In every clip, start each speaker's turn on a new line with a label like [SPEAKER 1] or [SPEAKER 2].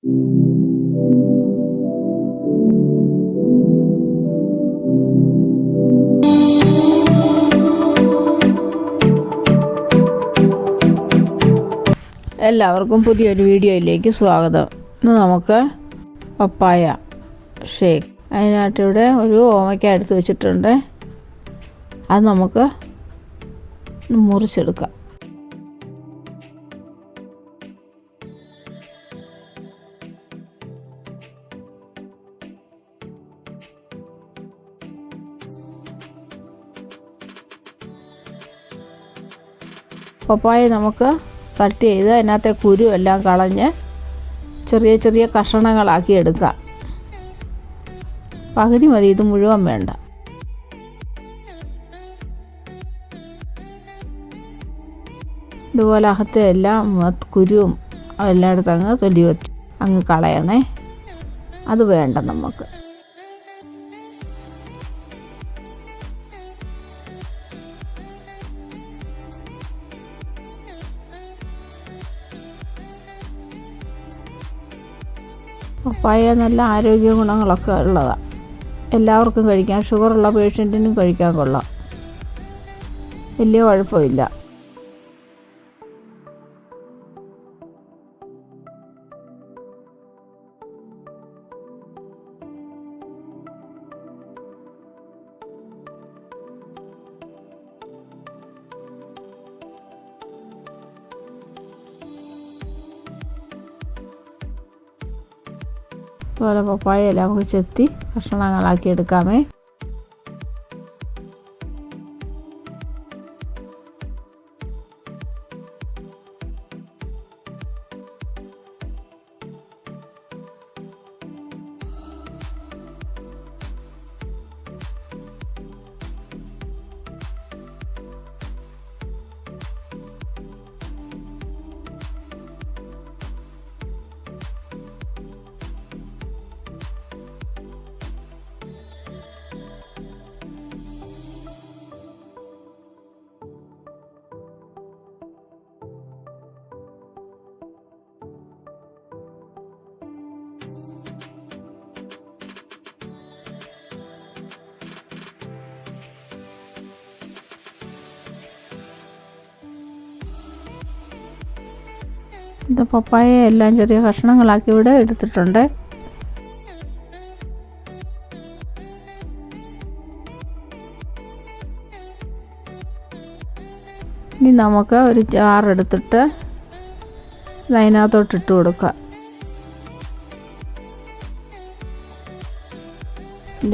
[SPEAKER 1] എല്ലാവർക്കും പുതിയൊരു വീഡിയോയിലേക്ക് സ്വാഗതം. ഇന്ന് നമുക്ക് പപ്പായ ഷേക്ക്, അതിനായിട്ട് ഇവിടെ ഒരു ഓമയ്ക്ക എടുത്ത് വെച്ചിട്ടുണ്ട്. അത് നമുക്ക് മുറിച്ചെടുക്കാം. പപ്പായ നമുക്ക് കട്ട് ചെയ്ത് അതിനകത്തെ കുരു എല്ലാം കളഞ്ഞ് ചെറിയ ചെറിയ കഷണങ്ങളാക്കി എടുക്കാം. പകുതി മതി, ഇത് മുഴുവൻ വേണ്ട. ഇതുപോലെ അകത്തെ എല്ലാം കുരുവും എല്ലായിടത്തും അങ്ങ് തൊലി വെച്ച് അങ്ങ് കളയണേ. അത് വേണ്ട നമുക്ക്. പപ്പായ നല്ല ആരോഗ്യ ഗുണങ്ങളൊക്കെ ഉള്ളതാണ്. എല്ലാവർക്കും കഴിക്കാം. ഷുഗറുള്ള പേഷ്യൻറ്റിനും കഴിക്കാൻ കൊള്ളാം. വലിയ കുഴപ്പമില്ല. അതുപോലെ പപ്പായ എല്ലാം നമുക്ക് ചെത്തി കഷ്ണങ്ങളാക്കി എടുക്കാമേ. ഇത് പപ്പായ എല്ലാം ചെറിയ കഷ്ണങ്ങളാക്കി ഇവിടെ എടുത്തിട്ടുണ്ട്. ഇനി നമുക്ക് ഒരു ജാറെടുത്തിട്ട് അതിനകത്തോട്ട് ഇട്ട് കൊടുക്കാം.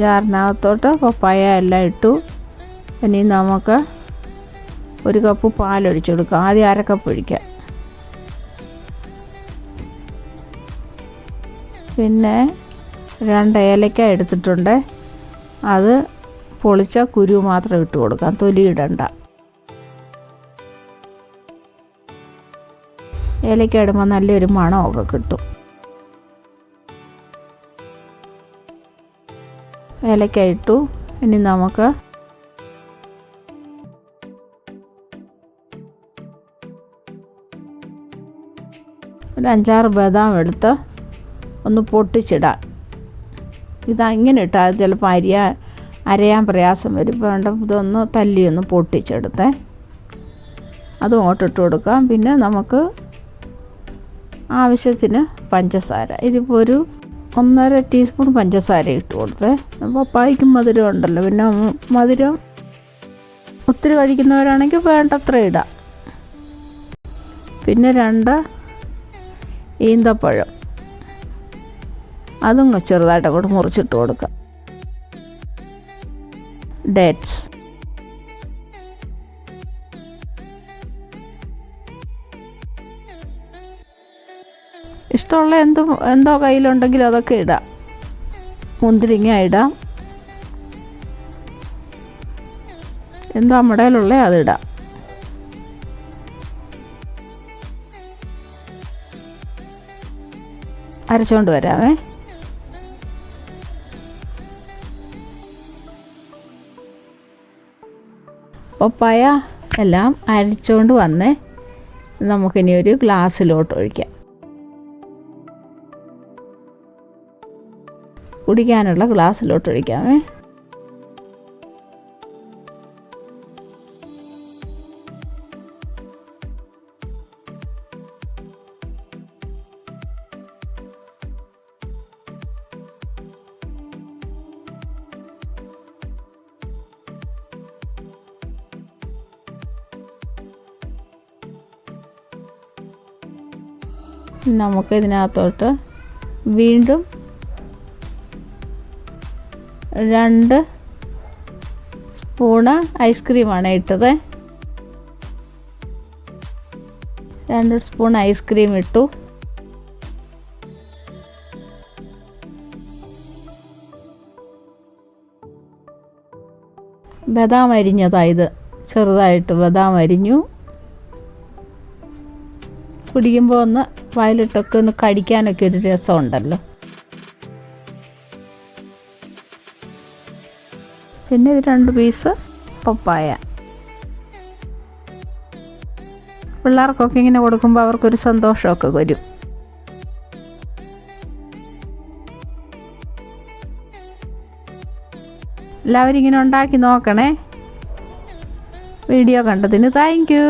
[SPEAKER 1] ജാറിനകത്തോട്ട് പപ്പായ എല്ലാം ഇട്ടു. ഇനി നമുക്ക് ഒരു കപ്പ് പാലൊഴിച്ചെടുക്കാം. ആദ്യം 1/2 കപ്പ് ഒഴിക്കാം. പിന്നെ 2 ഏലക്ക എടുത്തിട്ടുണ്ട്. അത് പൊളിച്ച കുരു മാത്രം ഇട്ട് കൊടുക്കാം, തൊലി ഇടണ്ട. ഏലക്ക ഇടുമ്പോൾ നല്ലൊരു മണമൊക്കെ കിട്ടും. ഏലക്ക ഇട്ടു. ഇനി നമുക്ക് ഒരു 5-6 ബദാം എടുത്ത് ഒന്ന് പൊട്ടിച്ചിടാം. ഇതങ്ങനെ ഇട്ടാൽ ചിലപ്പോൾ അരയാൻ പ്രയാസം വരും. ഇപ്പോൾ വേണ്ട ഇതൊന്ന് തല്ലിയൊന്ന് പൊട്ടിച്ചെടുത്തേ. അതും അങ്ങോട്ട് ഇട്ട് കൊടുക്കാം. പിന്നെ നമുക്ക് ആവശ്യത്തിന് പഞ്ചസാര, ഇതിപ്പോൾ ഒരു 1.5 ടീസ്പൂൺ പഞ്ചസാര ഇട്ട് കൊടുത്തേ. പപ്പായയ്ക്കും മധുരം ഉണ്ടല്ലോ. പിന്നെ മധുരം ഒത്തിരി കഴിക്കുന്നവരാണെങ്കിൽ വേണ്ടത്ര ഇടാം. പിന്നെ 2 ഈന്തപ്പഴം, അതും ചെറുതായിട്ട് അങ്ങോട്ട് മുറിച്ചിട്ട് കൊടുക്കാം. ഡേറ്റ്സ്, ഇഷ്ടമുള്ള എന്തോ കയ്യിലുണ്ടെങ്കിലും അതൊക്കെ ഇടാം. മുന്തിരിങ്ങ ഇടാം. എന്തോ നമ്മുടെ കയ്യിലുള്ള അതിടാം. അരച്ചുകൊണ്ട് വരാമേ. പപ്പായ എല്ലാം അരച്ചുകൊണ്ട് വന്നേ. നമുക്കിനി ഒരു ഗ്ലാസ്സിലോട്ട് ഒഴിക്കാം. കുടിക്കാനുള്ള ഗ്ലാസ്സിലോട്ട് ഒഴിക്കാമേ. നമുക്ക് ഇതിനകത്തോട്ട് വീണ്ടും 2 സ്പൂണ് ഐസ്ക്രീമാണ് ഇട്ടത്. 2 സ്പൂൺ ഐസ്ക്രീം ഇട്ടു. ബദാം അരിഞ്ഞതായത്, ചെറുതായിട്ട് ബദാം അരിഞ്ഞു. കുടിക്കുമ്പോൾ ഒന്ന് വയലിട്ടൊക്കെ ഒന്ന് കടിക്കാനൊക്കെ ഒരു രസമുണ്ടല്ലോ. പിന്നെ ഇത് 2 പീസ് പപ്പായ. പിള്ളേർക്കൊക്കെ ഇങ്ങനെ കൊടുക്കുമ്പോൾ അവർക്കൊരു സന്തോഷമൊക്കെ വരും. എല്ലാവരും ഇങ്ങനെ ഉണ്ടാക്കി നോക്കണേ. വീഡിയോ കണ്ടതിന് താങ്ക് യു.